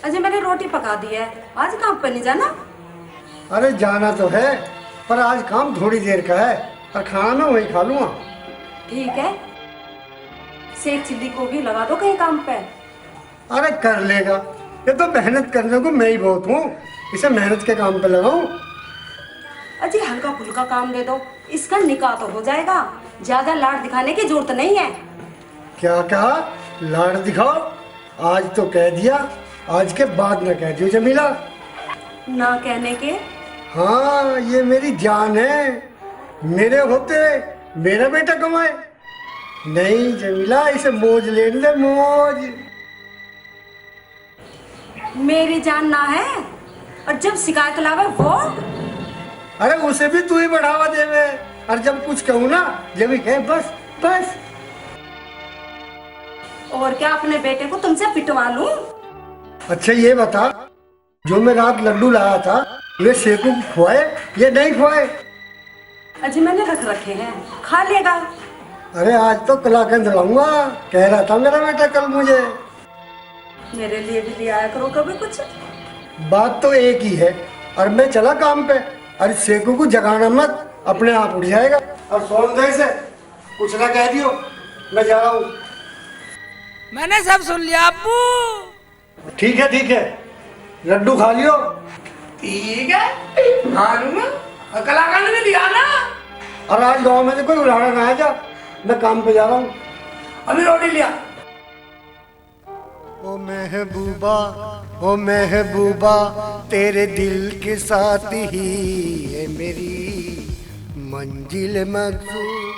अजय मैंने रोटी पका दी है, आज काम पर नहीं जाना? अरे जाना तो है, पर आज काम थोड़ी देर का है और खाना मैं वहीं खा लूँगा। ठीक है, सेक चिल्ली को भी लगा दो कहीं काम पे। अरे कर लेगा, ये तो मेहनत करने को मैं ही बहुत हूँ, इसे मेहनत के काम पे लगाऊं। अजय हल्का फुल्का काम दे दो, इसका निकाह तो हो जाएगा, ज्यादा लाड दिखाने की जरूरत नहीं है। क्या कहा? लाड़ दिखाओ? आज तो कह दिया, आज के बाद न कह दियो जमीला। ना कहने के? हाँ, ये मेरी जान है, मेरे होते मेरा बेटा कमाए। नहीं जमीला, इसे मौज लेने दे, मौज। मेरी जान ना है, और जब शिकायत लावे वो? अरे उसे भी तू ही बढ़ावा देवे, और जब कुछ कहूँ ना जब भी कहे बस बस। और क्या अपने बेटे को तुमसे पिटवा लूं? अच्छा ये बता, जो मैं रात लड्डू लाया था वे सेकू को खुआए या नहीं खुआए? अजय मैंने रख रखे हैं, खा लेगा। अरे आज तो कलाकंद लाऊंगा, कह रहा था मेरा बेटा कल मुझे। मेरे लिए भी ले आया करो कभी कुछ। बात तो एक ही है, और मैं चला काम पे। अरे सेकू को जगाना मत, अपने आप उठ जाएगा। और सोन दे से कुछ ना कह दियो, मैं जा रहा हूँ। मैंने सब सुन लिया अब्बू। ठीक है, लड्डू खा लियो। ठीक है, खा लूंगा। कलाकंद ने दिया ना। और आज गांव में से कोई उड़ाना ना आ जा, मैं काम पे जा रहा हूँ। अभी रोटी लिया। ओ महबूबा, ओ महबूबा, तेरे दिल के साथ ही है मेरी मंजिल मकसूद।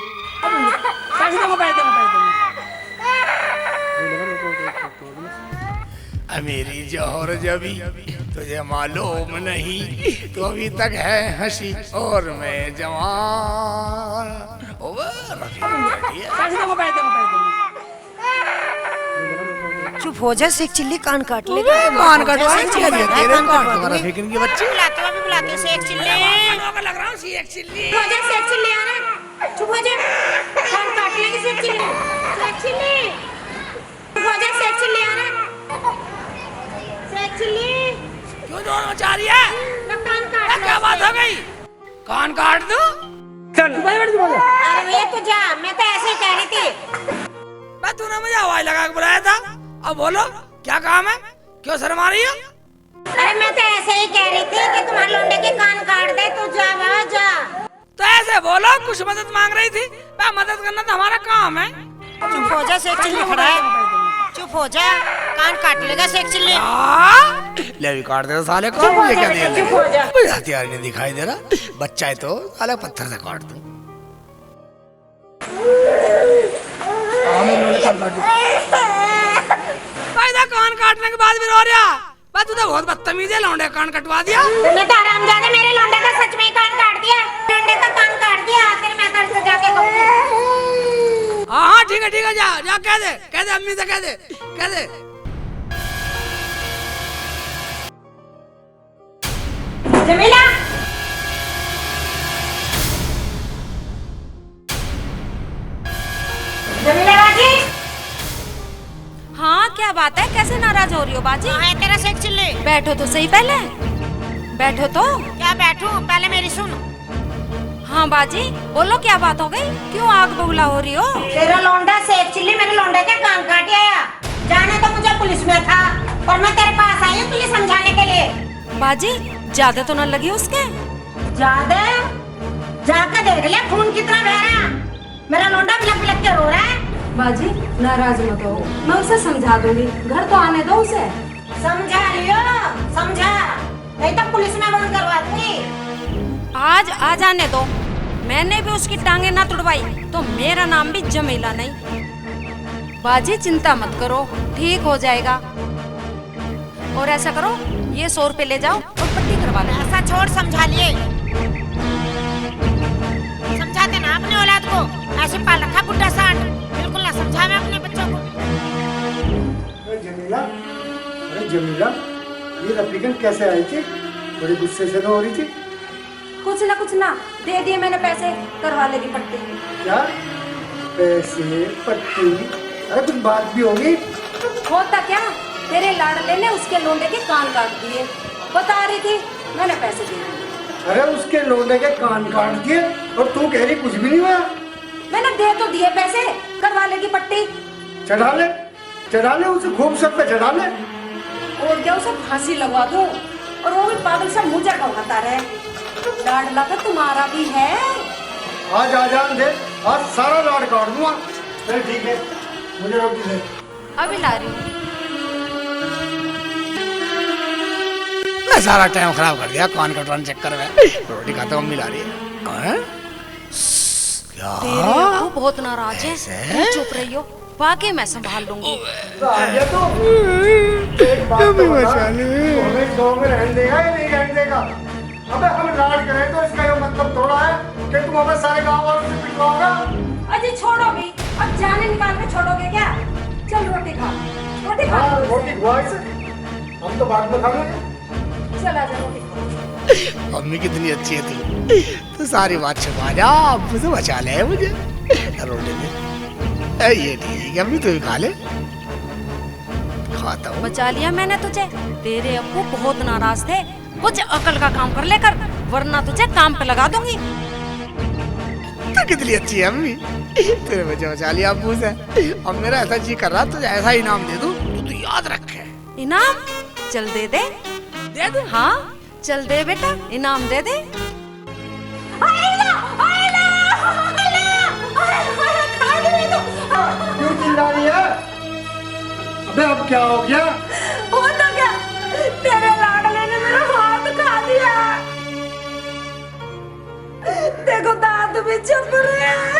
मेरी जौहर जबी तुझे मालूम नहीं, तो अभी तक है हंसी और मैं जवान। चुप हो जा, सेक चिल्ली कान काट लेगा। कान काटवा तेरे कान फिक्र की बच्ची बुलाते हो सेक चिल्ली। लग रहा हूँ सेक चिल्ली। हो जा सेक चिल्ली, आ रहा चुप हो जा, कान काट लेगी सेक चिल्ली। सेक चिल्ली चुप हो जा, सेक चिल्ली आ रहा। सेक चिल्ली क्यों जोर मचा रही है? मैं कान काट। क्या बात हो गई? कान काट दो। चल अरे भैया तू जा, मैं तो ऐसे ही कह रही थी। मैं तूने मुझे हवाई लगा के बुलाया था, अब बोलो क्या काम है? क्यों शर्मा रही हो? अरे मैं तो ऐसे ही कह रही थी कि तुम्हारे लौंडे के कान काट दे, तू जा बाबा जा। तो ऐसे बोलो, कुछ मदद मांग रही थी, मैं मदद करना तो हमारा काम है। चुप हो जा, सेक चिल्ली खड़ा है। चुप हो जा, कान काट लेगा सेक चिल्ली। ले भी काट दे साले को। चुप हो ये जा क्या बेटा, दे चुप हो जा। कोई हथियार नहीं दिखाई दे रहा, बच्चा है तो साले पत्थर से काट दूं। कान काटने के बाद भी रो रहा। मैं तुझे बहुत बदतमीज है, लौंडे कान कटवा दिया। तूने तो हरामजादे मेरे लौंडे का सच में ही कान काट दिया। लौंडे का कान काट दिया, फिर मैं घर से जाके कहूंगी। हाँ ठीक है, जा कह दे अम्मी से कह दे। जमीला जमीला बाजी। हाँ क्या बात है, कैसे नाराज हो रही हो बाजी? कहाँ है तेरा सेक चिल्ली? बैठो तो सही, पहले बैठो तो। क्या बैठूं, पहले मेरी सुन। हाँ बाजी बोलो, क्या बात हो गई, क्यों आग बबूला हो रही हो? तेरा लौंडा सेक चिल्ली मेरे लौंडे के कान काट आया। जाने तो मुझे पुलिस में था, और मैं तेरे पास आई हूँ तुझे समझाने के लिए। बाजी ज्यादा तो न लगी उसके? ज्यादा? जाकर देख ले खून कितना बह रहा है। मेरा लौंडा बिलक बिलक के रो रहा है। बाजी नाराज मत हो, मैं उसे समझा दूंगी, घर तो आने दो उसे। समझा लियो, समझा, नहीं तो पुलिस में फोन करवा दूंगी। आज आ जाने दो, मैंने भी उसकी टांगे ना तुड़वाई तो मेरा नाम भी जमीला नहीं। बाजी चिंता मत करो, ठीक हो जाएगा। और ऐसा करो, ये 100 रुपए ले जाओ और पट्टी करवा लो। ऐसा छोड़, समझा लिए। समझाते ना अपने औलाद को, ऐसे पाल रखा बुड्ढा सांड। बिल्कुल ना समझा मैं अपने बच्चों को। अरे जमीला, ये रफीकन कैसे आई थी? बड़ी गुस्से से हो रही थी। कुछ ना दे दिए मैंने पैसे, करवा लेगी पट्टी। क्या पैसे? पट्टी? अरे कुछ बात भी होगी। होता क्या, तेरे लाडले ने उसके लोंडे के कान काट दिए। बता रही थी, मैंने पैसे दे दिए। अरे उसके लोंडे के कान काट दिए और तू कह रही कुछ भी नहीं हुआ। मैंने दे तो दिए पैसे, करवा लेगी पट्टी। चढ़ा ले उसे खूब सब पे चढ़ा ले। और क्या उसे फांसी लगवा दूं और वो भी पागल सा मुंह जगाता रहे। लाडला तो तुम्हारा भी है। आज आजान दे, आज सारा लाड काट दूंगा। चल ठीक है, मुझे रोटी दे। अभी ला रही हूँ। मैं सारा टाइम खराब कर दिया कान कटवाने चक्कर में। रोटी खाता हूँ, मम्मी ला रही है। क्या? वो बहुत नाराज है। तुम चुप रही हो, बाकी मैं संभाल लूंगी। आ गया तो एक बात तो बता, तू हमें गाँव में रहने देगा या नहीं रहने देगा? अबे हम लाड करें तो इसका ये मतलब थोड़ा है कि तुम हमें सारे गाँव वालों से पिटवाओगा। अजी छोड़ो भी, अब जाने निकाल के छोड़ोगे क्या? चल रोटी खा, रोटी खा। हाँ, रोटी खुआ इसे, हम तो बाद में खा लेंगे। चल आजा रोटी खा। मम्मी कितनी अच्छी है तू सारी बात छुपा जा, अब से बचा ले मुझे। रोटी दे। ये ठीक है, अम्मी तू भी खा ले। खाता हूँ। बचा लिया मैंने तुझे। तेरे अब्बू बहुत नाराज थे। कुछ अकल का काम कर लेकर, वरना तुझे काम पे लगा दूंगी। तो कितनी अच्छी है अम्मी, तेरे मुझे बचा लिया अब्बू से। अब मेरा ऐसा जी कर रहा तुझे ऐसा इनाम दे दूं तो तू याद रखे। इनाम? चल दे दे। दे दूं? हाँ चल दे बेटा, इनाम दे दे। क्यों चिल्ला रही है? अबे अब क्या हो गया? हो तो क्या, तेरे लाडले ने मेरा हाथ खा दिया। देखो दांत भी चुप रहे हैं।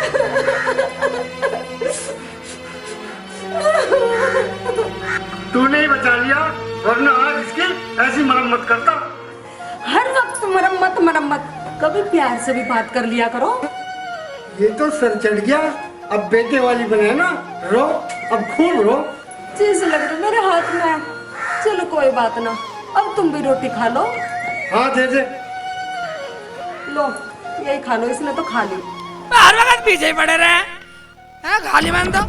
तूने ही बचा लिया, वरना आज इसकी ऐसी मरम्मत करता। हर वक्त मरम्मत, कभी प्यार से भी बात कर लिया करो। ये तो सर चढ़ गया, अब बेटे वाली बने ना, रो अब खूब रो। चीज लग रही मेरे हाथ में। चलो कोई बात ना, अब तुम भी रोटी खा लो। हाँ दे दे। लो यही खा लो, इसने तो खा ली। हर वक्त पीछे ही पड़े रहे। खाली मैं तो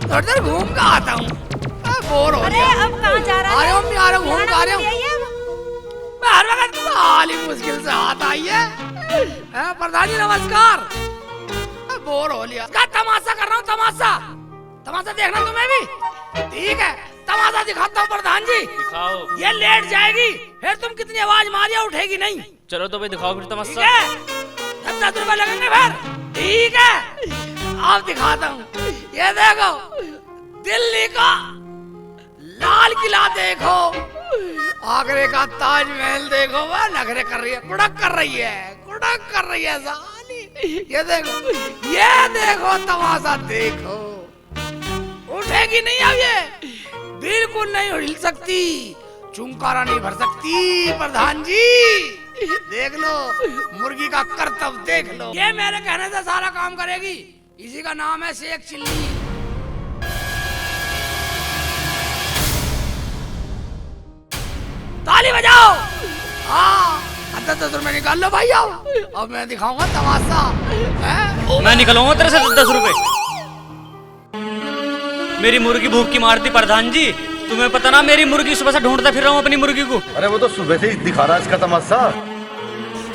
थोड़ी देर घूम कर आता हूँ। बोर हो अरे गया। अब कहाँ जा रहा है? आ रहा हूँ मम्मी, आ रहा हूँ, घूम के आ रहा हूँ। यही है। मैं हर वक्त साली मुश्किल से हाथ आई है। प्रधान जी नमस्कार। बोर हो लिया। क्या तमाशा कर रहा हूँ? तमाशा देखना तुम्हें भी? ठीक है, तमाशा दिखाता हूँ प्रधान जी। दिखाओ। ये लेट जाएगी, फिर तुम कितनी आवाज मारिया उठेगी नहीं। चलो तो भाई दिखाओ फिर ठीक तमाशा। है, 10 रुपए लगेंगे फिर। ठीक है, अब दिखाता हूँ। ये देखो, दिल्ली का लाल किला देखो, आगरे का ताजमहल देखो। वह नखरे कर रही है, कुड़क कर रही है साली। ये देखो तमाशा देखो। उठेगी नहीं अब ये, बिल्कुल नहीं हिल सकती, चुंकारा नहीं भर सकती। प्रधान जी देख लो, मुर्गी का करतब देख लो। ये मेरे कहने से सारा काम करेगी। इसी का नाम है शेख चिल्ली। ताली बजाओ। हाँ, 10 रुपए निकाल लो भाई। आओ, अब मैं दिखाऊंगा तमाशा। मैं निकलूंगा तेरे से 10 रुपए। मेरी मुर्गी भूख की मारती प्रधान जी। तुम्हें पता ना, मेरी मुर्गी सुबह से ढूंढता फिर रहा हूँ अपनी मुर्गी को। अरे वो तो सुबह से ही दिखा रहा है इसका तमाशा।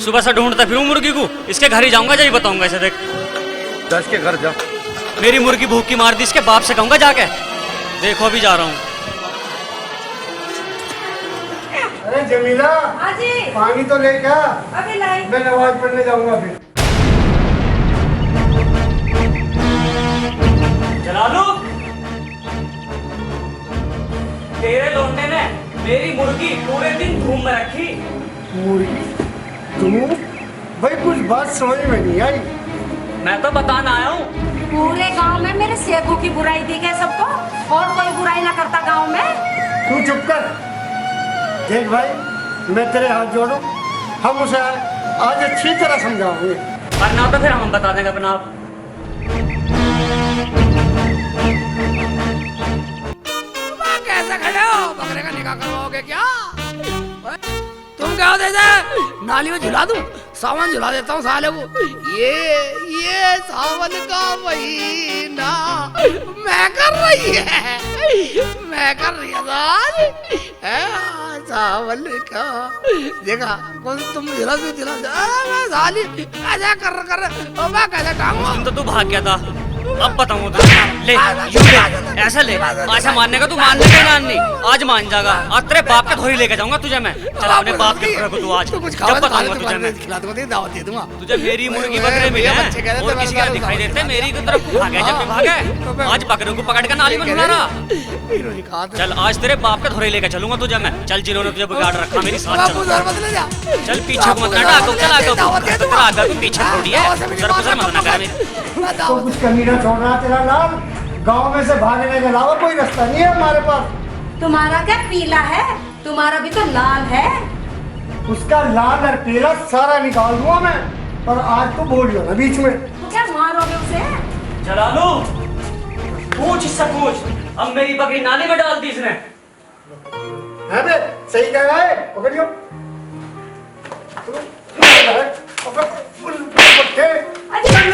सुबह से ढूंढता फिरूं मुर्गी को, इसके घर ही जाऊंगा, जब बताऊंगा इसे। देख, दस के घर जा। मेरी मुर्गी भूख की मारती, इसके बाप से कहूंगा जाके। देखो अभी जा रहा हूँ। अरे जमीला, हाँ जी, पानी तो ले क्या? अभी लाई। मैं नमाज पढ़ने जाऊंगा फिर। चला लो। तेरे लौंडे ने मेरी मुर्गी पूरे दिन धूम में रखी। मुर्गी? तुम? भाई कुछ बात समझ में नहीं आई। मैं तो बताना आया हूँ। पूरे गांव में मेरे सेगू की बुराई दिख है सबको, और कोई बुराई ना करता गांव में। तू चुप कर। देख भाई, मैं तेरे हाथ जोड़ूं, हम उसे आज अच्छी तरह समझाओगे। वरना तो फिर हम बता देंगे अपना आप। कैसे खड़े हो? बकरे का निकाह करवाओगे क्या? तुम क्या हो? देते नाली में झुला दूं, सावन झुला देता हूँ साले को। ये सावन का महीना मैं कर रही है, मैं कर रही सावल का देखा कौन तुम जिला से मैं साली ऐसा कर ओ मैं कैसे टांगू तो तू भाग गया था। अब बताऊं तुझे, ले यूं ले, ऐसा ले। ऐसा मानने का तू मानने का ही नहीं, आज मान जाएगा। आज तेरे बाप का धोरी लेके जाऊंगा तुझे मैं। चल अपने बाप के घर को तू आज, जब बताऊंगा तुझे मैं। खिला दूंगा, दावत दे दूंगा तुझे मेरी मुर्गी बकरे मिले हैं और किसी का दिखाई देते, मेरी की तरफ भागे जब भी भागे। आज बकरे को पकड़ कर नाली में ढुला रहा। चल आज तेरे बाप का धोरी लेके चलूंगा तुझे मैं। चल जिन्होंने तुझे बिगाड़ रखा मेरी साथ चल पीछे मत ना डाको, चल आगे पीछे थोड़ी है, मत ना कर मेरी। तो कुछ कमी ना छोड़ रहा तेरा लाल। गांव में से भागने के अलावा कोई रास्ता नहीं है हमारे पास। तुम्हारा क्या पीला है, तुम्हारा भी तो लाल है। उसका लाल और पीला सारा निकाल दूंगा मैं, पर आज तो बोलियो ना बीच में। तो क्या मारोगे उसे? चला लो, पूछ इससे पूछ, अब मेरी बकरी नाली में डाल दी इसने। है बे, सही कह रहा है, पकड़ियो।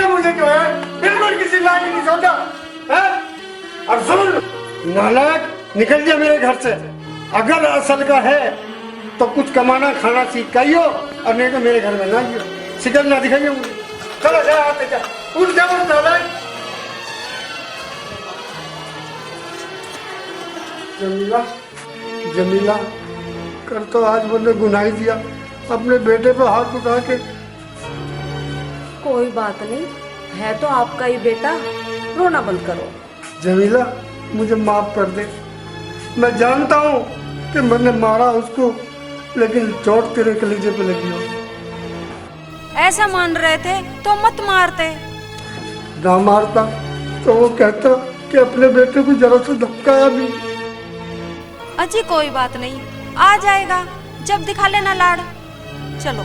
मुझे क्यों है, बिल्कुल किसी लायक नहीं समझा है। अब सुन नालायक, निकल जा मेरे घर से। अगर असल का है तो कुछ कमाना खाना सीख आइयो, और नहीं तो मेरे घर में ना आइयो। शिकल ना दिखाइयो मुझे। चलो जा, आते जा, उठ जा नालायक। जमीला, जमीला, कर तो आज मैंने गुनाह दिया, अपने बेटे पे हाथ उठा के। कोई बात नहीं, है तो आपका ही बेटा, रोना बंद करो। जमीला मुझे माफ कर दे। मैं जानता हूँ कि मैंने मारा उसको, लेकिन चोट तेरे कलेजे पे लगी हो। ऐसा मान रहे थे तो मत मारते। ना मारता तो वो कहता कि अपने बेटे को जरा सा धक्काया भी। अजी कोई बात नहीं, आ जाएगा जब दिखा लेना लाड़। चलो।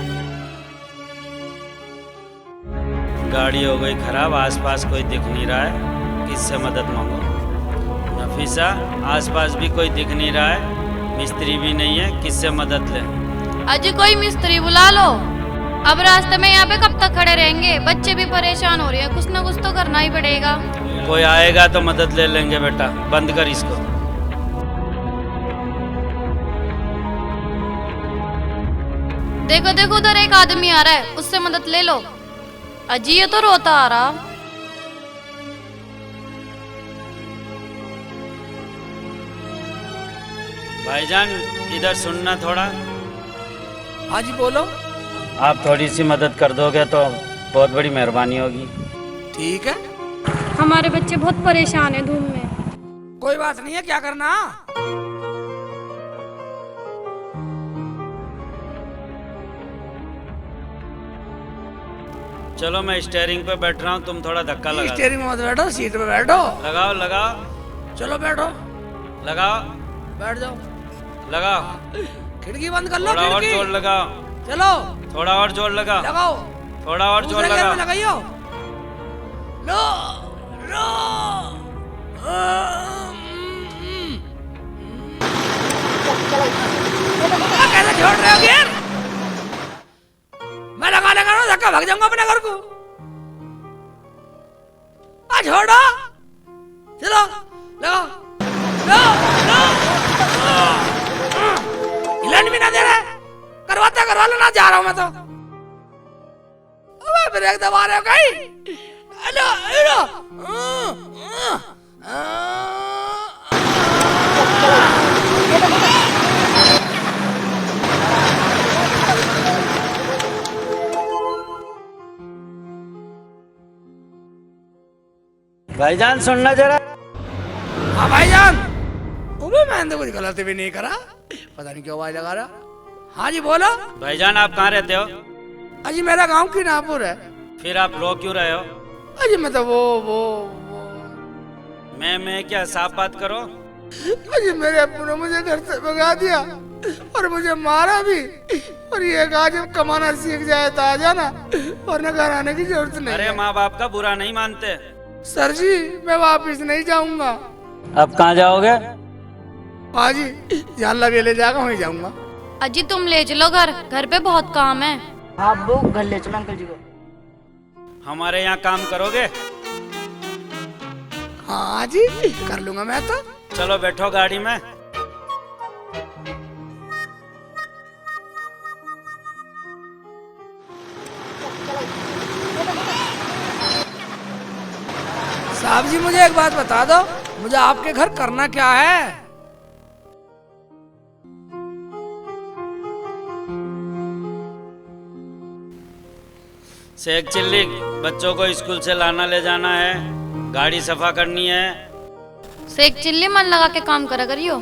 गाड़ी हो गई खराब, आसपास कोई दिख नहीं रहा है, किससे मदद मांगो। नफीसा, आसपास भी कोई दिख नहीं रहा है, मिस्त्री भी नहीं है, किससे मदद ले। अजी कोई मिस्त्री बुला लो। अब रास्ते में यहाँ पे कब तक खड़े रहेंगे, बच्चे भी परेशान हो रहे हैं, कुछ ना कुछ तो करना ही पड़ेगा। कोई आएगा तो मदद ले लेंगे बेटा, बंद कर इसको। देखो देखो उधर एक आदमी आ रहा है, उससे मदद ले लो। अजी ये तो रोता आ रहा। भाईजान इधर सुनना थोड़ा। हाँ जी बोलो। आप थोड़ी सी मदद कर दोगे तो बहुत बड़ी मेहरबानी होगी। ठीक है, हमारे बच्चे बहुत परेशान हैं धूप में। कोई बात नहीं है, क्या करना। चलो मैं स्टीयरिंग पे बैठ रहा हूँ, तुम थोड़ा धक्का लगा। स्टीयरिंग में मत बैठो, सीट पे बैठो। लगाओ लगाओ। चलो बैठो, लगाओ बैठ जाओ। लगाओ। खिड़की बंद कर लो, थोड़ा और खिड़की। जोर लगाओ। चलो थोड़ा और जोर लगाओ। लगाओ, थोड़ा और जोर दूसरे गेयर लगाओ। में लगाइयो। लो लो। कैसे छोड़ रहे हो गियर? मैं लगा लगा रहा हूँ, धक्का भाग जाऊंगा अपने घर को। आ छोड़ो, चलो लगाओ। लो लो। हिलन भी ना दे रहा, करवा लो ना, जा रहा हूँ मैं तो। अबे ब्रेक दबा रहे हो कहीं? Hello hello. भाईजान सुनना जरा। हाँ भाईजान, मैंने तो कुछ गलत भी नहीं करा, पता नहीं क्यों आवाज लगा रहा। हाँ जी बोलो। भाईजान आप कहाँ रहते हो? अजी मेरा गांव की नापुर है। फिर आप रो क्यों रहे हो? अजी मैं तो वो मैं क्या, साफ बात करो। अजी मेरे अब्बू ने मुझे घर से भगा दिया और मुझे मारा भी, और ये कहा जब कमाना सीख जाए तो आ जाना, वरना घर आने की जरूरत नहीं। अरे माँ बाप का बुरा नहीं मानते। सर जी मैं वापिस नहीं जाऊंगा। अब कहाँ जाओगे? हाँ जी, जहाँ लगे ले जाएगा वहीं जाऊंगा। अजी तुम ले चलो घर, घर पे बहुत काम है। हाँ वो घर ले चलो अंकल जी को। हमारे यहाँ काम करोगे? हाँ जी कर लूंगा मैं तो। चलो बैठो गाड़ी में। साहब जी मुझे एक बात बता दो, मुझे आपके घर करना क्या है? शेख चिल्ली, बच्चों को स्कूल से लाना ले जाना है, गाड़ी सफा करनी है शेख चिल्ली मन लगा के काम करा करियो।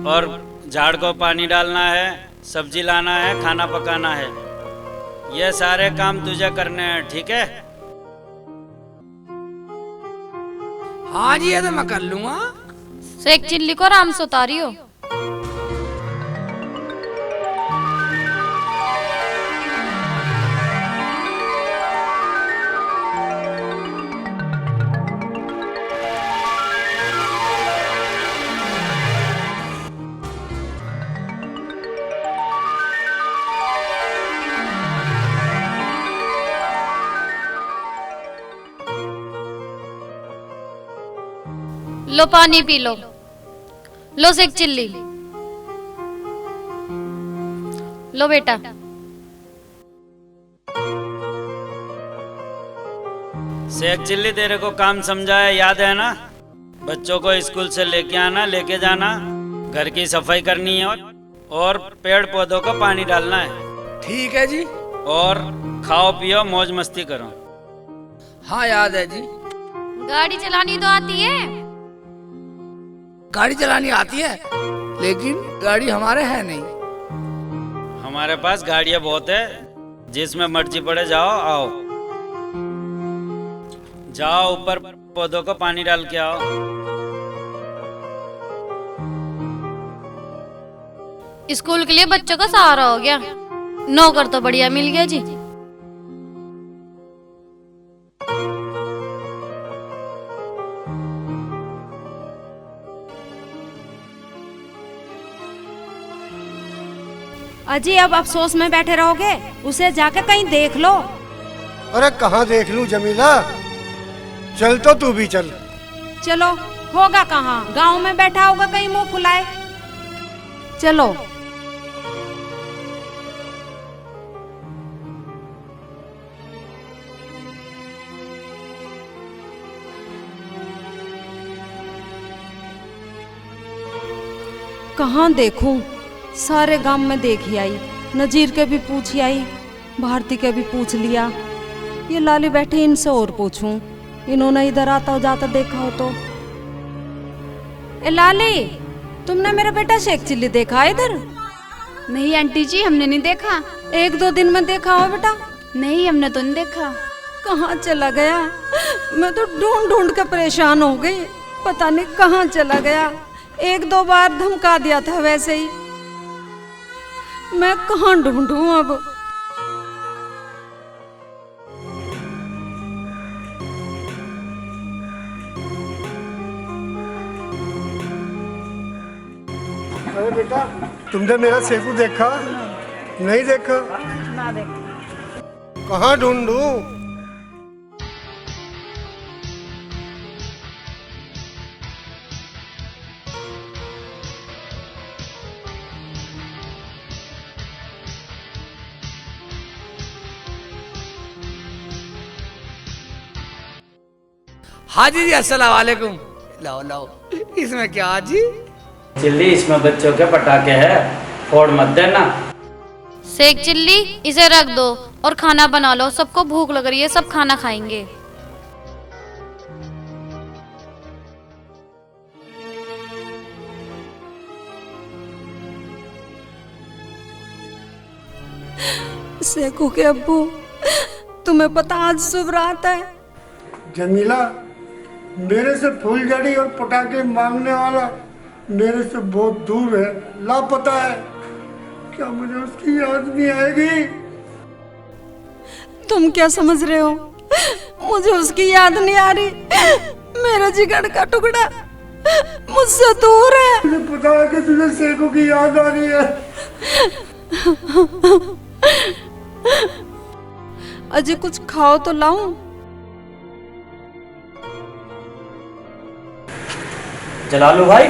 और झाड़ को पानी डालना है, सब्जी लाना है, खाना पकाना है। ये सारे काम तुझे करने हैं, ठीक है? हाँ जी, ये तो मैं कर लूंगा। शेख चिल्ली को आराम से उतारियो। लो पानी पी लो। लो शेख चिल्ली, लो बेटा। शेख चिल्ली, तेरे को काम समझाया याद है ना? बच्चों को स्कूल से लेके आना, लेके जाना, घर की सफाई करनी है और पेड़ पौधों को पानी डालना है। ठीक है जी। और खाओ पियो, मौज मस्ती करो। हाँ याद है जी। गाड़ी चलानी तो आती है? गाड़ी चलानी आती है, लेकिन गाड़ी हमारे है नहीं। हमारे पास गाड़ियां बहुत है, जिसमें मर्जी पड़े जाओ आओ। जाओ ऊपर पौधों को पानी डाल के आओ। स्कूल के लिए बच्चों का सहारा हो गया, नौकर तो बढ़िया मिल गया जी। अजी अब अफसोस में बैठे रहोगे? उसे जाके कहीं देख लो। अरे कहाँ देख लूं जमीला, चल तो तू भी चल। चलो, होगा कहाँ, गांव में बैठा होगा कहीं मुंह फुलाए। चलो। कहाँ देखूं, सारे गांव में देखी आई, नजीर के भी पूछी आई, भारती के भी पूछ लिया, ये लाली बैठी इनसे और पूछूं, इन्होंने इधर आता हो जाता देखा हो तो। ए लाली, तुमने मेरा बेटा शेख चिल्ली देखा है इधर? नहीं आंटी जी, हमने नहीं देखा। 1-2 दिन में देखा हो बेटा? नहीं, हमने तो नहीं देखा। कहाँ चला गया? मैं तो ढूंढ ढूंढ के परेशान हो गई, पता नहीं कहाँ चला गया। 1-2 बार धमका दिया था वैसे ही, मैं कहाँ ढूंढूं अब? अरे बेटा, तुमने मेरा सेफू देखा? नहीं देखा? ना देख। कहाँ ढूंढूं? हाजी जी, अस्सलाम वालेकुम। लाओ लाओ, इसमें क्या हाजी? चिल्ली, इसमें बच्चों के पटाखे है, फोड़ मत देना। शेख चिल्ली, इसे रख दो और खाना बना लो, सबको भूख लग रही है, सब खाना खाएंगे। शेखू के अब्बू, तुम्हें पता आज शुभ रात है? जमीला, मेरे से फूलझड़ी और पटाखे मांगने वाला मेरे से बहुत दूर है, लापता है। क्या मुझे उसकी याद नहीं आएगी? तुम क्या समझ रहे हो? मुझे उसकी याद नहीं आ रही। मेरा जिगर का टुकड़ा मुझसे दूर है। मुझे पता है कि तुझे शेखू की याद आ रही है। अजय कुछ खाओ तो लाऊं? जलालू भाई,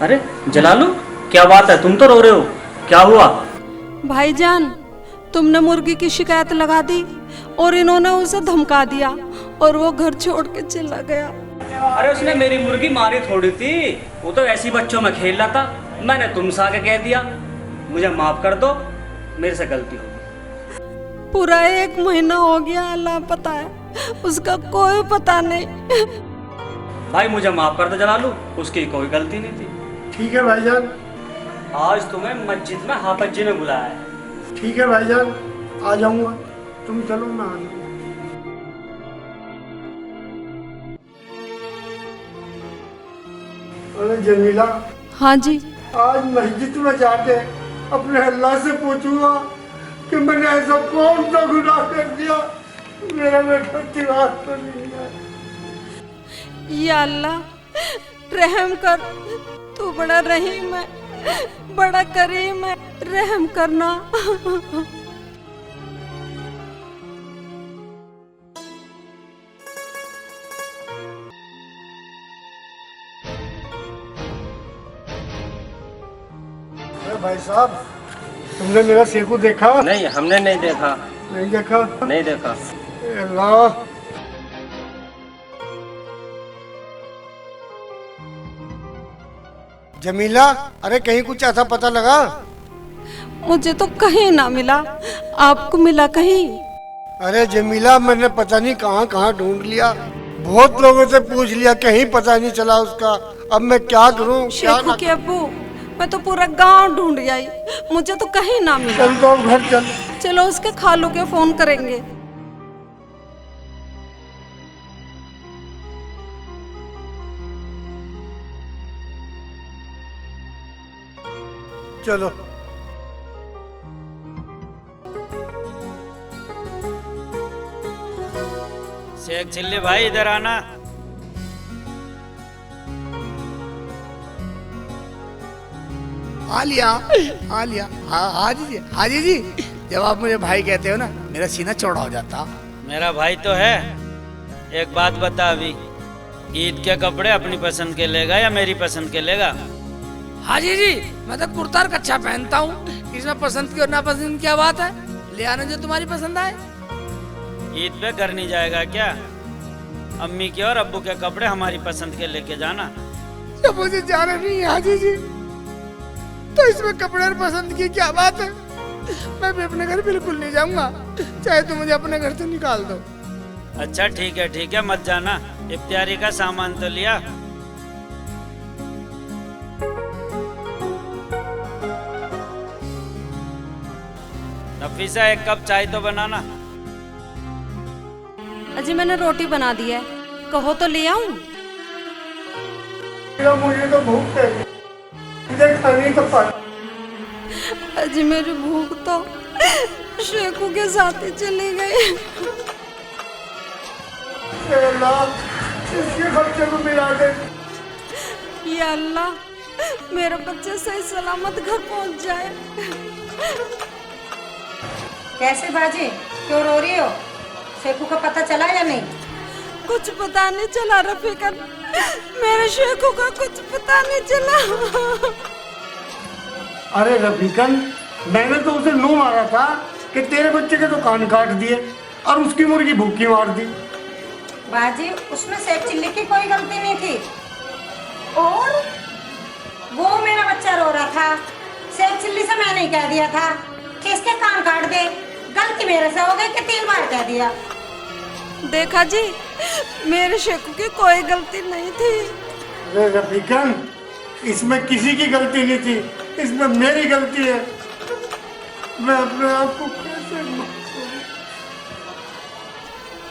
अरे जलालू, क्या बात है? तुम तो रो रहे हो, क्या हुआ? भाईजान, तुमने मुर्गी की शिकायत लगा दी और इन्होंने उसे धमका दिया और वो घर छोड़ के चला गया। अरे उसने मेरी मुर्गी मारी थोड़ी थी, वो तो ऐसी बच्चों में खेल रहा था, मैंने तुमसे आके कह दिया। मुझे माफ कर दो, मेरे से गलती हो गई। पूरा 1 महीना हो गया, अल्लाह पता है, उसका कोई पता नहीं। भाई मुझे माफ कर दो जलालू, उसकी कोई गलती नहीं थी। ठीक है भाईजान। आज तुम्हें मस्जिद में हाफिज जी ने बुलाया है। ठीक है भाईजान, आ जाऊंगा। तुम चलो, मैं आ जाऊंगा। अरे जमीला। हाँ जी। आज मस्जिद में जाके अपने अल्लाह से पूछूंगा कि मैंने ऐसा कौन सा गुनाह कर दिया, मेरा बेटा तिवार तो नहीं है। या अल्लाह, रहम कर, तू बड़ा रहीम है, बड़ा करीम है, रहम करना। भाई साहब, तुमने मेरा शेखू देखा? नहीं, हमने नहीं देखा। नहीं देखा? नहीं देखा। अल्लाह। जमीला, अरे कहीं कुछ ऐसा पता लगा? मुझे तो कहीं ना मिला, आपको मिला कहीं? अरे जमीला, मैंने पता नहीं कहाँ कहाँ ढूंढ लिया, बहुत लोगों से पूछ लिया, कहीं पता नहीं चला उसका। अब मैं क्या करूँ? शेखू के अब्बू, मैं तो पूरा गांव ढूंढ आई, मुझे तो कहीं ना मिला। चल तो घर चल। चलो उसके खालू के फोन करेंगे। चलो। शेख चिल्ली भाई, इधर आना। आ लिया। हाँ हाजी जी, जब आप मुझे भाई कहते हो ना, मेरा सीना चौड़ा हो जाता। मेरा भाई तो है। एक बात बता, अभी ईद के कपड़े अपनी पसंद के लेगा या मेरी पसंद के लेगा? हाजी जी, मैं तो कुर्ता और कच्छा पहनता हूँ, इसमें पसंद की और नापसंद की क्या बात है? ले आना जो तुम्हारी पसंद आए। ईद पे घर नहीं जाएगा क्या? अम्मी के और अब्बू के कपड़े हमारी पसंद के लेके जाना। जब मुझे जाना नहीं है हाजी जी, तो इसमें कपड़े और पसंद की क्या बात है? मैं भी अपने घर बिल्कुल नहीं जाऊंगा, चाहे तुम मुझे अपने घर से निकाल दो। अच्छा ठीक है, मत जाना। इफ्तियारी का सामान तो लिया? नफीसा, एक कप चाय तो बनाना। अजी मैंने रोटी बना दी है, कहो तो ले आऊं? मुझे तो भूख है, मुझे खाने का पड़। अजी मेरी भूख तो शेखू के साथ ही चली गई। अल्लाह, इसके बच्चे को मिला दे। या अल्लाह, मेरे बच्चे सही सलामत घर पहुंच जाए। कैसे बाजी, क्यों रो रही हो? शेखू का पता चला या नहीं? कुछ पता नहीं चला रफीकन, मेरे शेखू का कुछ पता नहीं चला। अरे रफीकन, मैंने तो उसे नो मारा था कि तेरे बच्चे के तो कान काट दिए और उसकी मुर्गी भूखी मार दी। बाजी, उसमें सेठ चिल्ली की कोई गलती नहीं थी, और वो मेरा बच्चा रो रहा था। सेठ चिल्ली से मैंने कह दिया था कि इसके कान काट दे, गलती मेरे से हो गई कि 3 बार कह दिया। देखा जी, मेरे शेखू की कोई गलती नहीं थी। अरे रफीकन, इसमें किसी की गलती नहीं थी, इसमें मेरी गलती है। मैं अपने आप को कैसे माफ करूं?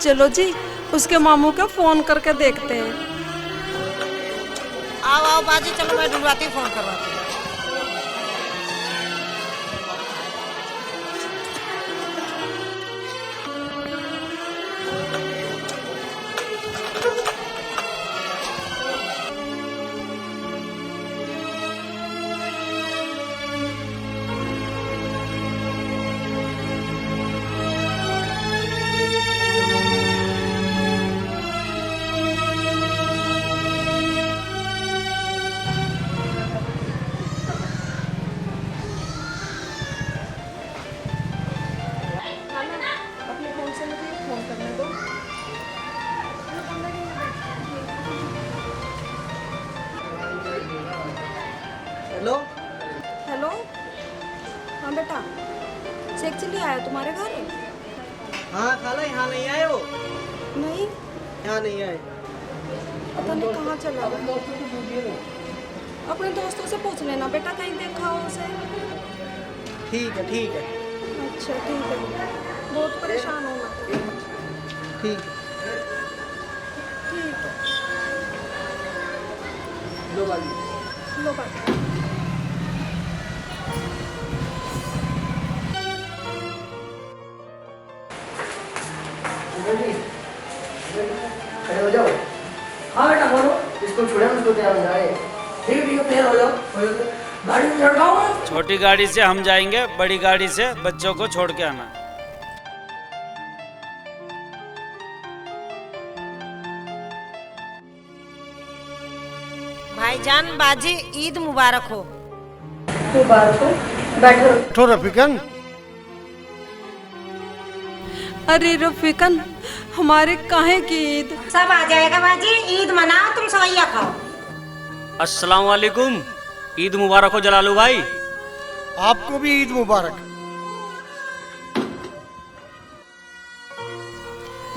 चलो जी, उसके मामू का फोन करके देखते हैं। आओ बाजी, चलो मैं ढूंढवाती हूँ, फोन करवाती हूँ। हाँ बेटा, शेख चिल्ली आया तुम्हारे घर? हाँ खाला, यहाँ नहीं आए वो। नहीं, यहाँ नहीं आए। पता नहीं कहाँ चला गया। अपने दोस्तों से पूछ लेना बेटा, कहीं देखा हो उसे। ठीक है ठीक है। अच्छा ठीक है, बहुत परेशान हो मत। ठीक है। ठीक है, लो बाजी। लो बात। खड़े हो जाओ। हाँ बेटा बोलो। इसको छोड़े, उसको तैयार हो जाए। ठीक है तैयार हो जाओ। गाड़ी में चढ़ाओ। छोटी गाड़ी से हम जाएंगे, बड़ी गाड़ी से बच्चों को छोड़ के आना। भाईजान बाजी ईद मुबारक हो। मुबारक हो। बैठो। तो रफीकन, अरे रफीकन, हमारे काहे की ईद? सब आ जाएगा बाजी, ईद मनाओ, तुम सवैया खाओ। अस्सलाम वालेकुम, ईद मुबारक हो जलालू भाई। आपको भी ईद मुबारक।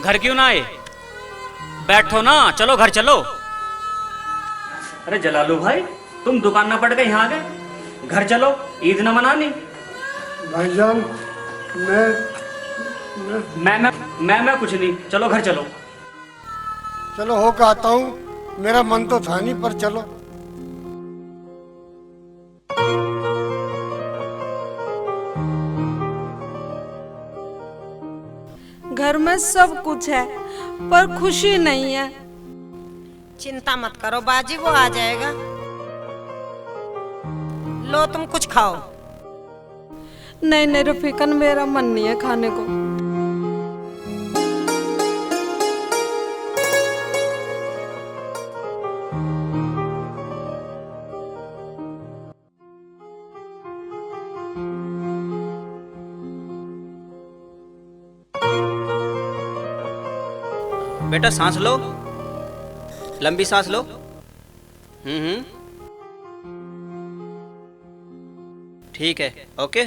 घर क्यों ना आए? बैठो ना, चलो घर चलो। अरे जलालू भाई, तुम दुकान ना पड़ गए यहाँ आ गए? घर चलो, ईद ना मनानी। भाईजान मैं कुछ नहीं, चलो घर चलो। चलो हो के आता हूँ, मेरा मन तो था नहीं, पर चलो। घर में सब कुछ है पर खुशी नहीं है। चिंता मत करो बाजी, वो आ जाएगा। लो तुम कुछ खाओ। नहीं नहीं रफीकन, मेरा मन नहीं है खाने को। बेटा सांस लो, लंबी सांस लो। ठीक है, ओके।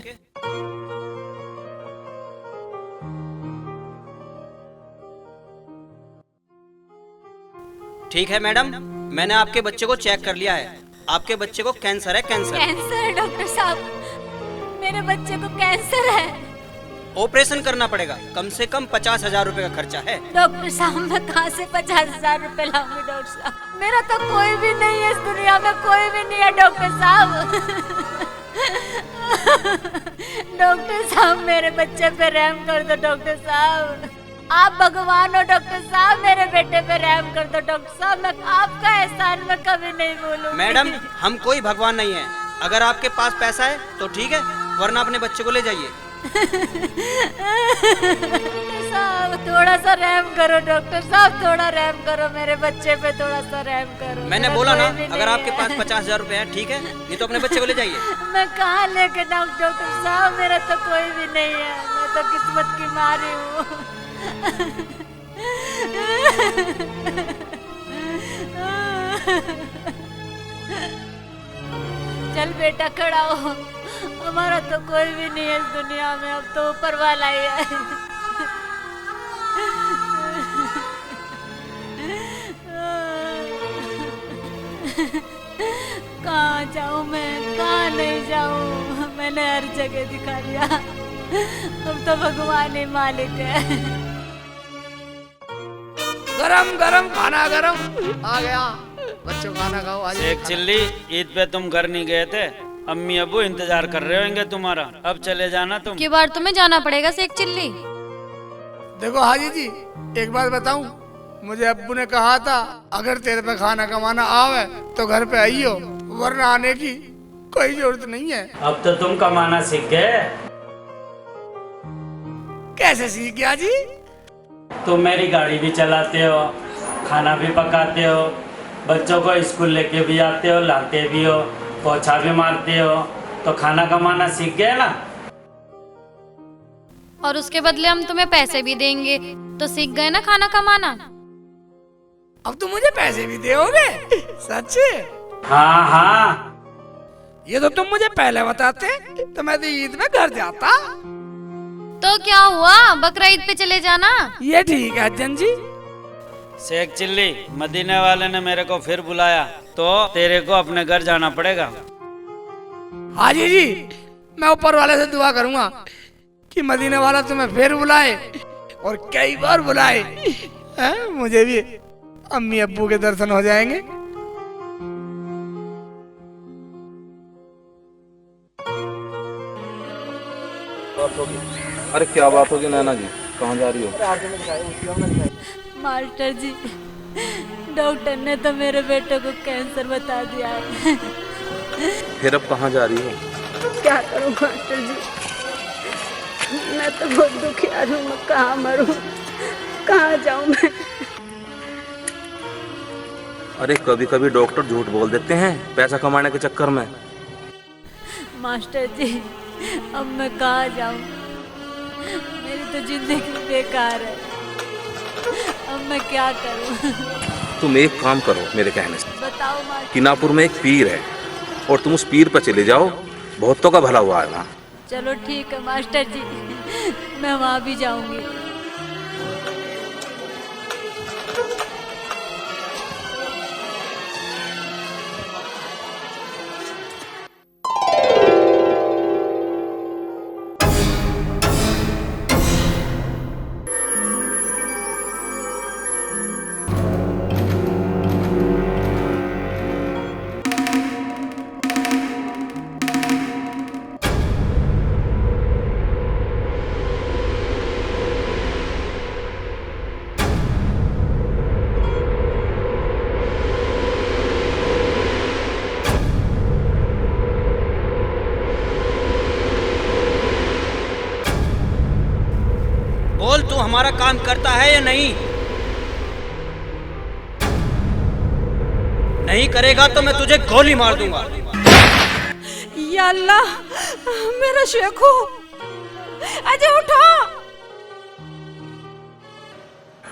ठीक है मैडम, मैंने आपके बच्चे को चेक कर लिया है। आपके बच्चे को कैंसर है, कैंसर। कैंसर? डॉक्टर साहब, मेरे बच्चे को कैंसर है। ऑपरेशन करना पड़ेगा, कम से कम 50,000 रुपए का खर्चा है। डॉक्टर साहब, मैं कहाँ से 50,000 रुपए लाऊंगी? डॉक्टर साहब, मेरा तो कोई भी नहीं है इस दुनिया में, कोई भी नहीं है डॉक्टर साहब। डॉक्टर साहब, मेरे बच्चे पे रहम कर दो डॉक्टर साहब। आप भगवान हो डॉक्टर साहब, मेरे बेटे पे रहम कर दो डॉक्टर साहब। मैं आपका एहसान मैं कभी नहीं भूलूंगी। मैडम, हम कोई भगवान नहीं है। अगर आपके पास पैसा है तो ठीक है, वरना अपने बच्चे को ले जाइए। साहब, थोड़ा सा रहम करो डॉक्टर साहब, थोड़ा रहम करो मेरे बच्चे पे, थोड़ा सा रहम करो। मैंने बोला ना, अगर आपके पास 50,000 रुपए है ठीक है, नहीं तो अपने बच्चे को ले जाइए। मैं कहाँ लेके जाऊँ डॉक्टर साहब, मेरा तो कोई भी नहीं है, मैं तो किस्मत की मारी हूँ। चल बेटा खड़ा हो, हमारा तो कोई भी नहीं है इस दुनिया में, अब तो ऊपर वाला ही है। कहाँ जाऊँ मैं, कहाँ नहीं जाऊँ? मैंने हर जगह दिखा लिया, अब तो भगवान ही मालिक है। गरम गरम खाना गरम आ गया, बच्चों खाना खाओ। आज शेख चिल्ली, ईद पे तुम घर नहीं गए थे, अम्मी अबू इंतजार कर रहे होंगे तुम्हारा, अब चले जाना तुम। की बार तुम्हें जाना पड़ेगा शेख चिल्ली। देखो हाजी जी, एक बात बताऊं, मुझे अब्बू ने कहा था अगर तेरे पे खाना कमाना आवे तो घर पे आइयो, वरना आने की कोई जरूरत नहीं है। अब तो तुम कमाना सीख गए। कैसे सीख गया जी? तुम मेरी गाड़ी भी चलाते हो, खाना भी पकाते हो, बच्चों को स्कूल लेके भी आते हो, लाते भी हो, पोछा भी मारते हो, तो खाना कमाना सीख गए ना। और उसके बदले हम तुम्हें पैसे भी देंगे, तो सीख गए ना खाना कमाना। अब तुम मुझे पैसे भी दोगे? सच? हाँ हाँ, ये तो तुम मुझे पहले बताते तो मैं तो ईद में घर जाता। तो क्या हुआ, बकरा ईद पे चले जाना। ये ठीक है अज्जन जी। शेख चिल्ली, मदीने वाले ने मेरे को फिर बुलाया तो तेरे को अपने घर जाना पड़ेगा। हाजी जी, मैं ऊपर वाले से दुआ करूंगा कि मदीने वाला तुम्हें फिर बुलाए और कई बार बुलाए। मुझे भी अम्मी अब्बू के दर्शन हो जाएंगे। अरे क्या बात होगी नैना जी, कहाँ जा रही हो? मास्टर जी, डॉक्टर ने तो मेरे बेटे को कैंसर बता दिया है। फिर अब कहाँ जा रही हो? क्या करूं मास्टर जी, मैं तो बहुत दुखियार हूँ। मैं कहाँ मरूं, कहाँ जाऊं मैं? अरे कभी कभी डॉक्टर झूठ बोल देते हैं पैसा कमाने के चक्कर में। मास्टर जी, अब मैं कहाँ जाऊं? मेरी तो जिंदगी बेकार है। अब मैं क्या करूं? तुम एक काम करो मेरे कहने से। बताओ मास्टर। किनापुर में एक पीर है और तुम उस पीर पर चले जाओ, बहुतों का भला हुआ है वहाँ। चलो ठीक है मास्टर जी, मैं वहाँ भी जाऊंगी। बोल, तू हमारा काम करता है या नहीं? नहीं करेगा तो मैं तुझे गोली मार दूंगा। या अल्लाह, मेरा शेखू, अजय उठो।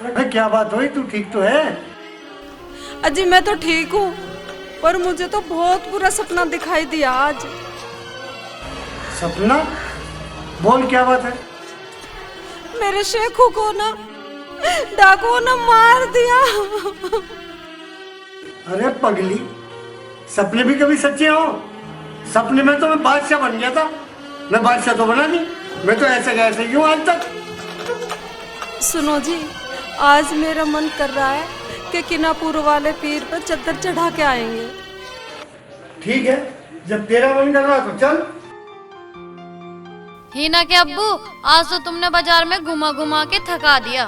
अरे क्या बात हुई, तू ठीक तो है? अजी मैं तो ठीक हूँ, पर मुझे तो बहुत बुरा सपना दिखाई दिया आज। सपना? बोल क्या बात है? मेरे शेखू को ना डाकुओं ने मार दिया। अरे पगली, सपने भी कभी सच्चे हो? सपने में तो मैं बादशाह बन गया था। मैं बादशाह तो बना नहीं, मैं तो ऐसे कैसे क्यों आज तक। सुनो जी, आज मेरा मन कर रहा है कि किनापुर वाले पीर पर चद्दर चढ़ा के आएंगे। ठीक है, जब तेरा मन कर रहा तो चल। हीना के अब्बू, आज तो तुमने बाजार में घुमा घुमा के थका दिया।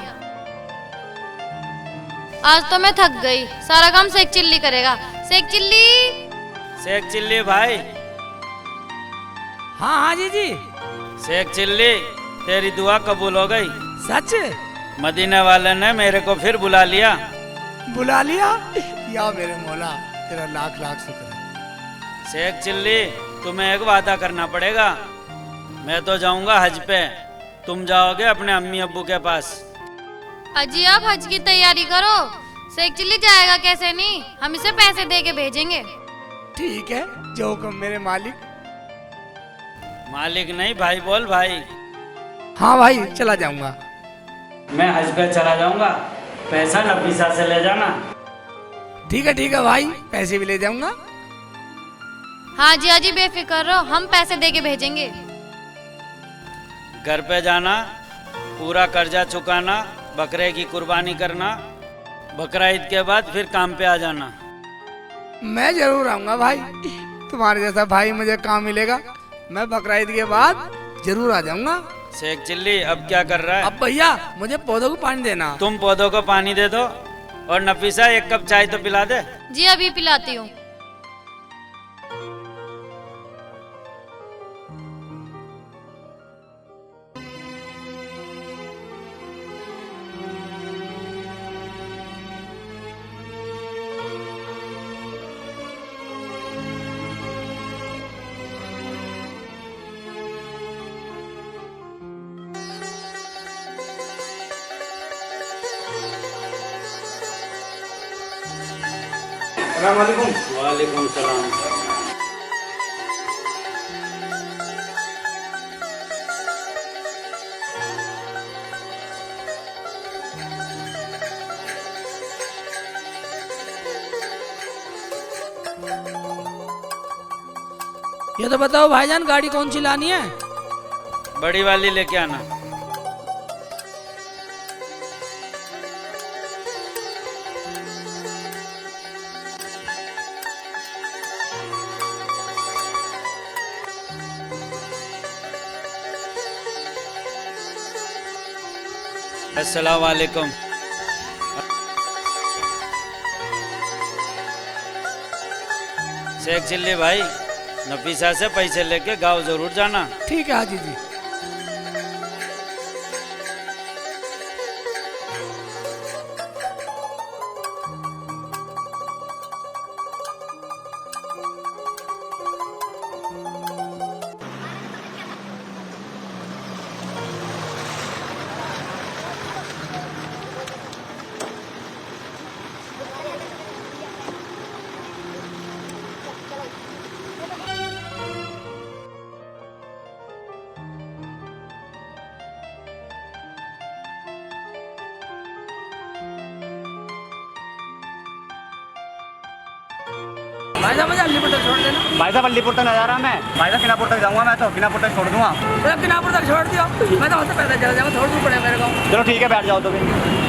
आज तो मैं थक गई। सारा काम शेख चिल्ली करेगा। शेख चिल्ली। शेख चिल्ली भाई। हाँ हाजी जी। शेख चिल्ली, तेरी दुआ कबूल हो गई। सच? मदीने वाले ने मेरे को फिर बुला लिया। बुला लिया? या मेरे मौला, तेरा लाख लाख शुक्र है। शेख चिल्ली, तुम्हें एक वादा करना पड़ेगा। मैं तो जाऊंगा हज पे, तुम जाओगे अपने अम्मी अब्बू के पास। अजी आप हज की तैयारी करो। शेख चिल्ली जाएगा कैसे नहीं, हम इसे पैसे दे के भेजेंगे। ठीक है, जो हुक्म मेरे मालिक। मालिक नहीं भाई, बोल भाई। हाँ भाई, चला जाऊंगा। मैं हज पे चला जाऊंगा, पैसा नफीसा से ले जाना। ठीक है भाई, पैसे भी ले जाऊंगा। हाँ जी बेफिक्र रहो, हम पैसे दे के भेजेंगे। घर पे जाना, पूरा कर्जा चुकाना, बकरे की कुर्बानी करना, बकरा ईद के बाद फिर काम पे आ जाना। मैं जरूर आऊंगा भाई, तुम्हारे जैसा भाई मुझे काम मिलेगा, मैं बकरा ईद के बाद जरूर आ जाऊंगा। शेख चिल्ली अब क्या कर रहा है? अब भैया मुझे पौधों को पानी देना। तुम पौधों को पानी दे दो और नफीसा एक कप चाय तो पिला दे। जी अभी पिलाती हूँ। वालेकुम सलाम। ये तो बताओ भाईजान, गाड़ी कौन सी लानी है? बड़ी वाली लेके आना। अस्सलाम वालेकुम। शेख चिल्ली भाई, नफीसा से पैसे लेके गांव जरूर जाना। ठीक है हाजी जी। भाई साहब मुझे अलीपुर तक छोड़ देना। भाई साहब अलीपुर तक न जा रहा मैं, भाई साहब किनापुर तक जाऊंगा मैं, तो किनापुर तक छोड़ दूंगा। मतलब किनापुर तक छोड़ दियो, मैं तो वहाँ से पैदल चला जाऊंगा, थोड़ा दूर पड़ेगा मेरे को। चलो ठीक है, बैठ जाओ तो फिर।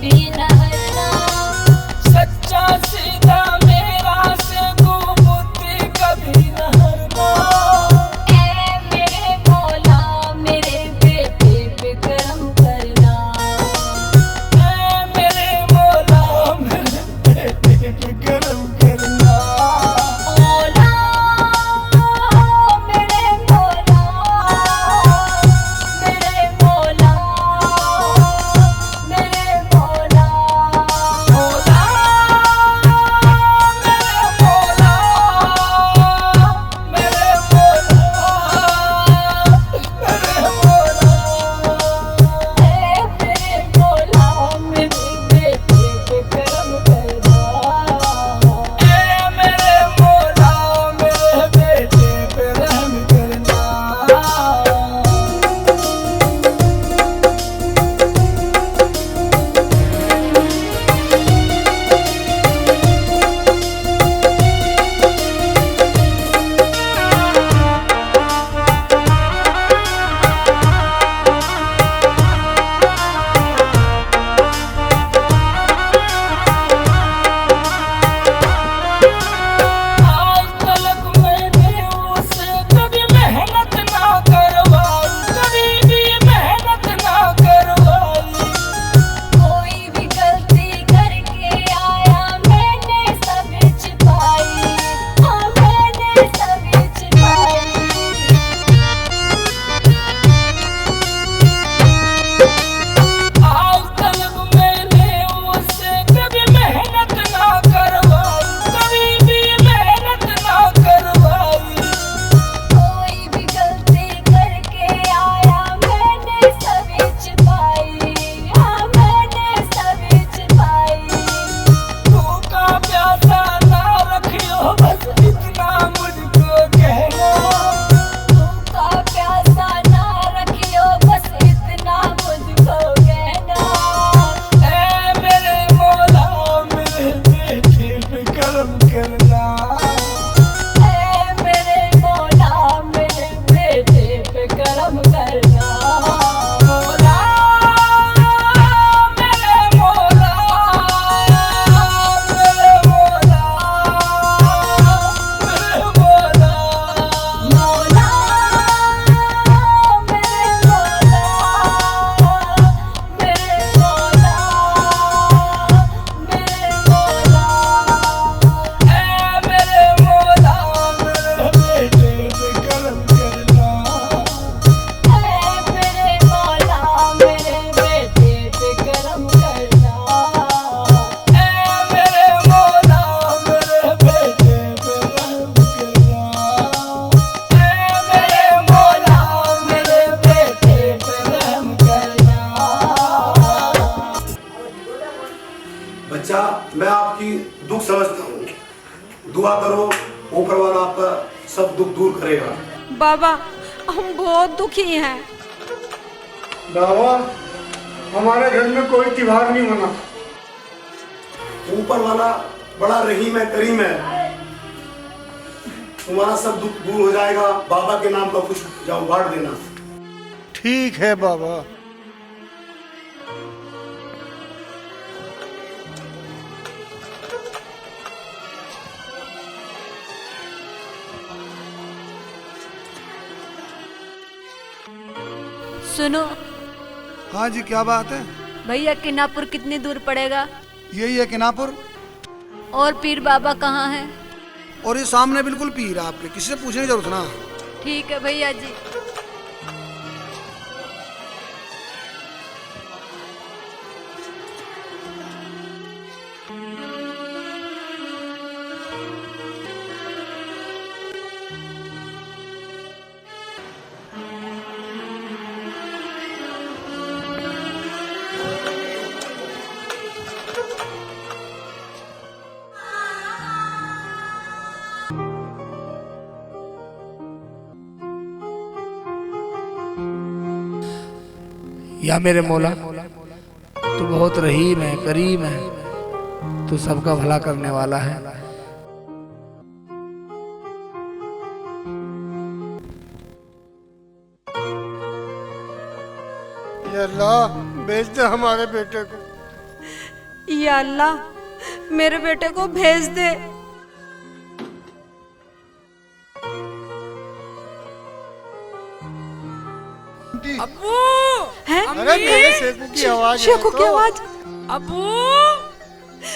भी न हरना। सच्चा सीधा मेरा से बुद्धि कभी न हरना। ऐ मेरे मौला मेरे बेटे पे करम करना। ऐ मेरे मौला मेरे बेटे पे करम करना। मौला मेरे मौला मेरे मौला मेरे मौला। मौला मेरे मौला मेरे मौला ऐ मेरे मौला मेरे बेटे पे करम करना। ऐ मेरे मौला मेरे बेटे पे रहम करना। आज तलक मैंने उसे कभी मेहनत ना करवाई। कभी भी मेहनत ना करवाई। कोई भी गलती करके आया मैंने सब छिपाई। हाँ मैंने सब छिपाई। आज तलक मैंने उसे कभी मेहनत ना करवाई। कभी भी मेहनत ना करवाई। कोई भी गलती करके आया मैंने सब छिपाई। हाँ मैंने सब छिपाई। भूखा प्यासा ना रखियो बस इतना मुझको कहना। भूखा प्यासा ना रखियो बस इतना मुझको कहना। ऐ मेरे मौला मेरे बेटे पे करम करना। ऐ मेरे मौला मेरे बेटे पे करम करना। मौला मेरे मौला मेरे मौला मेरे मौला। मौला मेरे मौला मेरे मौला मेरे मौला। ऐ मेरे मौला मेरे बेटे पे करम करना। ऐ मेरे मौला मेरे बेटे पे करम करना। ऐ मेरे मौला मेरे बेटे पे रहम करना। ऐ मेरे मौला मेरे बेटे पे रहम करना। बच्चा, मैं आपकी दुख समझता हूँ। दुआ करो, ऊपर वाला आपका सब दुख दूर करेगा। बाबा हम बहुत दुखी हैं। बाबा, हमारे घर में कोई त्योहार नहीं मना। ऊपर वाला बड़ा रहीम है, करीम है। तुम्हारा सब दुख दूर हो जाएगा। बाबा के नाम का कुछ जाओ बांट देना। ठीक है बाबा। सुनो हाँ जी, क्या बात है? भैया किनापुर कितनी दूर पड़ेगा? यही है किनापुर। और पीर बाबा कहाँ है? और ये सामने बिल्कुल पीर है आपके, किसी से पूछने की जरूरत ना। ठीक है भैया जी। या मेरे मौला, तू बहुत रहीम है, करीम है, तू सबका भला करने वाला है। या अल्लाह, भेज दे हमारे बेटे को। या अल्लाह, मेरे बेटे को भेज दे। अब्बू, है? अरे मेरे सेकू की आवाज है शेखू की तो। आवाज। अब्बू,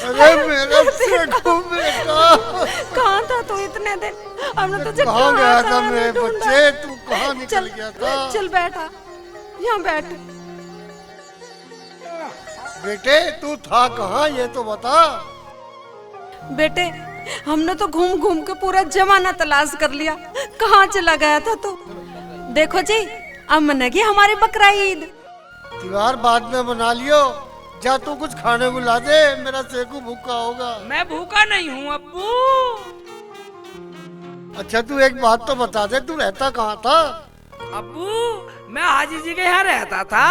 अरे मेरा सेकू बेटा, कहाँ था तू इतने दिन? हमने तुझे कहाँ गया था हमने मेरे ढूंढा। बच्चे? तू कहाँ निकल गया था? चल बैठा, यहाँ बैठ। बेटे तू था कहाँ, ये तो बता। बेटे, हमने तो घूम घूम के पूरा जमाना तलाश कर लिया, कहाँ चला गया था तू? देखो जी, अब मनेगी हमारी बकरा ईद। त्योहार बाद में मना लियो। जा तू कुछ खाने को ला दे, मेरा सेकू भूखा होगा। मैं भूखा नहीं हूँ अब्बू। अच्छा तू एक बात तो बता दे, तू रहता कहाँ था? अब्बू, मैं हाजी जी के यहाँ रहता था।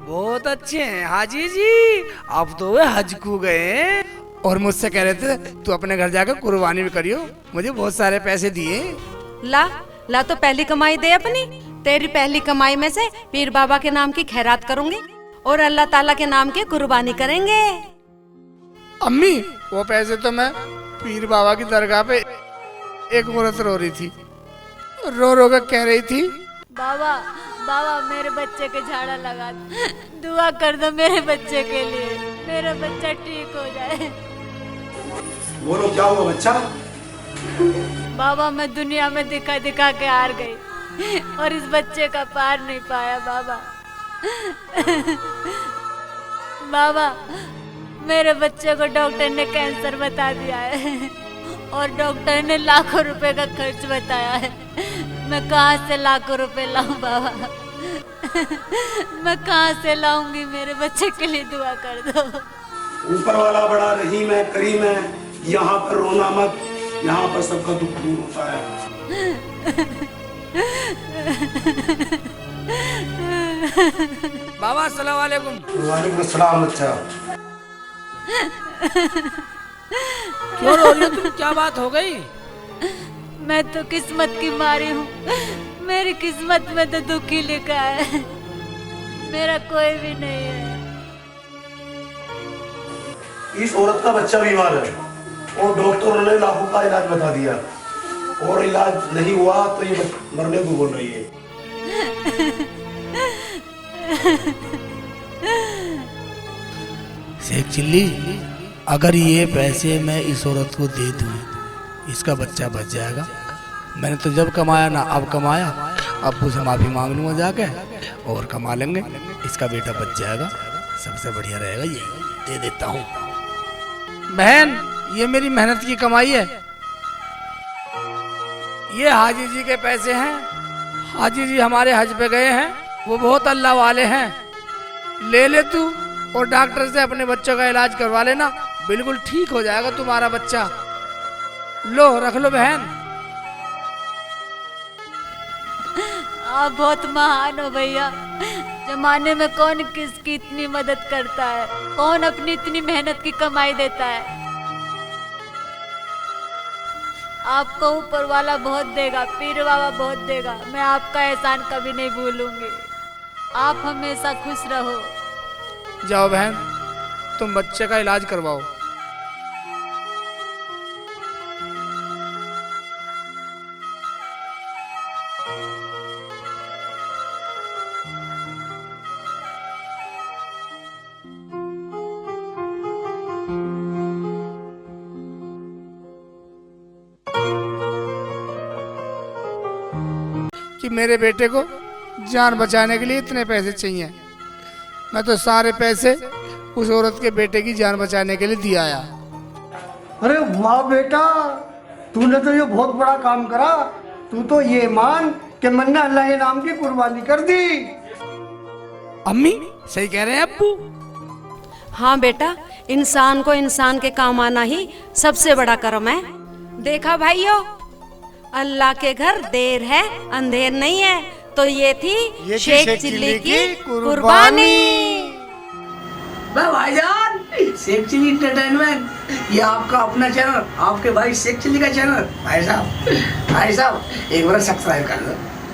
बहुत अच्छे हैं हाजी जी, अब तो वे हज को गए और मुझसे कह रहे थे तू अपने घर जाकर कुर्बानी भी करियो। मुझे बहुत सारे पैसे दिए। ला ला तो पहली कमाई दे अपनी। तेरी पहली कमाई में से पीर बाबा के नाम की खैरात करूंगी और अल्लाह ताला के नाम की कुर्बानी करेंगे। अम्मी, वो पैसे तो मैं पीर बाबा की दरगाह पे एक औरत रो रही थी, रो रो कर कह रही थी, बाबा बाबा मेरे बच्चे के झाड़ा लगा दो, दुआ कर दो मेरे बच्चे के लिए, मेरा बच्चा ठीक हो जाए। बोलो क्या हुआ बच्चा? बाबा मैं दुनिया में दिखा दिखा के हार गई और इस बच्चे का पार नहीं पाया बाबा। बाबा मेरे बच्चे को डॉक्टर ने कैंसर बता दिया है और डॉक्टर ने लाखों रुपए का खर्च बताया है। मैं कहाँ से लाखों रुपए लाऊं बाबा? मैं कहाँ से लाऊंगी? मेरे बच्चे के लिए दुआ कर दो। ऊपर वाला बड़ा रहीम है, करीम है। यहाँ पर रोना मत, यहाँ पर सबका दुख दूर होता है। बाबा अस्सलाम वालेकुम। वालेकुम अस्सलाम। अच्छा क्यों रो रही हो तुम? क्या बात हो गई? मैं तो किस्मत की मारी हूँ, मेरी किस्मत में तो दुख ही लिखा है, मेरा कोई भी नहीं है। इस औरत का बच्चा बीमार है और डॉक्टरों ने लाखों का इलाज बता दिया और इलाज नहीं हुआ तो ये मरने को बोल रही है। शेख चिल्ली, अगर ये पैसे मैं इस औरत को दे दूँ, इसका बच्चा बच जाएगा। मैंने तो जब कमाया ना अब कमाया, अब्बू से माफ़ी मांग लूँगा जाके और कमा लेंगे, इसका बेटा बच जाएगा। सबसे बढ़िया रहेगा ये, दे देता हूँ। बहन, ये मेरी मेहनत की कमाई है, ये हाजी जी के पैसे हैं। हाजी जी हमारे हज पे गए हैं, वो बहुत अल्लाह वाले हैं। ले ले तू और डॉक्टर से अपने बच्चों का इलाज करवा लेना, बिल्कुल ठीक हो जाएगा तुम्हारा बच्चा। लो रख लो बहन। आप बहुत महान हो भैया। जमाने में कौन किसकी इतनी मदद करता है, कौन अपनी इतनी मेहनत की कमाई देता है। आपको ऊपर वाला बहुत देगा, पीर बाबा बहुत देगा। मैं आपका एहसान कभी नहीं भूलूंगी। आप हमेशा खुश रहो। जाओ बहन, तुम बच्चे का इलाज करवाओ। कि मेरे बेटे को जान बचाने के लिए इतने पैसे चाहिए, मैं तो सारे पैसे उस औरत के बेटे की जान बचाने के लिए दिया आया। अरे वाह बेटा, तूने तो ये बहुत बड़ा काम करा। तू तो ये मान कि मैंने अल्लाह के नाम की कुर्बानी कर दी। अम्मी सही कह रहे हैं अब्बू। हाँ बेटा, इंसान को इंसान के काम आना ही सबसे बड़ा कर्म है। देखा भाइयों, अल्लाह के घर देर है अंधेर नहीं है। तो ये थी शेख चिल्ली की कुर्बानी। भाईजान, शेख चिल्ली एंटरटेनमेंट, ये आपका अपना चैनल, आपके भाई शेख चिल्ली का चैनल। भाई साहब एक बार सब्सक्राइब कर दो।